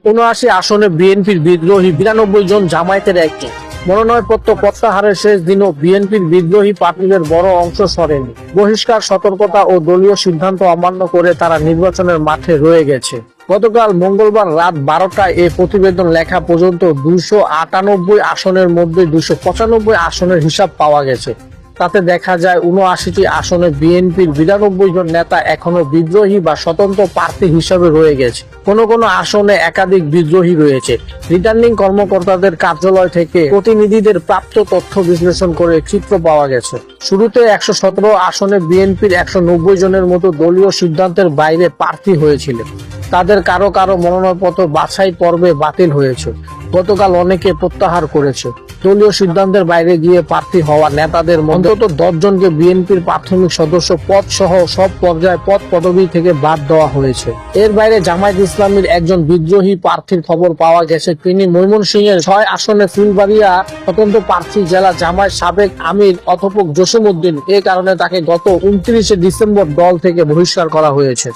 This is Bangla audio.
৭৯ আসনে বিএনপির বিদ্রোহী ৯২ জন, জামায়াতের একটি। মনোনয়নপত্র প্রত্যাহারের শেষ দিনও বিএনপির বিদ্রোহী প্রার্থীদের বড় অংশ সরেনি। বহিষ্কার, সতর্কতা ও দলীয় সিদ্ধান্ত অমান্য করে তারা নির্বাচনের মাঠে রয়ে গেছে। গতকাল মঙ্গলবার রাত 12টায় এ প্রতিবেদন লেখা পর্যন্ত ২৯৮ আসনের মধ্যে ২৯৫ আসনের হিসাব পাওয়া গেছে। তাতে দেখা যায় ৭৯টি আসনে বিএনপির ৯২ জন নেতা এখনো বিদ্রোহী বা স্বতন্ত্র প্রার্থী হিসাবে রয়ে গেছে। কোনো কোনো আসনে একাধিক বিদ্রোহী রয়েছে। রিটার্নিং কর্মকর্তাদের কার্যালয় থেকে প্রতিনিধিদের প্রাপ্ত তথ্য বিশ্লেষণ করে চিত্র পাওয়া গেছে। শুরুতে ১১৭ আসনে বিএনপির ১৯০ জনের মতো দলীয় সিদ্ধান্তের বাইরে প্রার্থী হয়েছিল। তাদের কারো কারো মনোনয়নপত্র বাছাই পর্বে বাতিল হয়েছে। গতকাল অনেকে প্রত্যাহার করেছে। দলীয় সিদ্ধান্তের বাইরে গিয়ে প্রার্থী হওয়া নেতাদের অন্তত ১০ জনকে বিএনপির প্রাথমিক সদস্য পদ সহ সব পর্যায়ে পদ পদবি থেকে বাদ দেওয়া হয়েছে। এর বাইরে জামায়াত ইসলামীর একজন বিদ্রোহী প্রার্থীর খবর পাওয়া গেছে। তিনি ময়মনসিংহের ৬ আসনে ফুলবাড়িয়া স্বতন্ত্র প্রার্থী জেলা জামায়াত সাবেক আমির অধ্যাপক জসিম উদ্দিন। এ কারণে তাকে গত ২৯ ডিসেম্বর দল থেকে বহিষ্কার করা হয়েছে।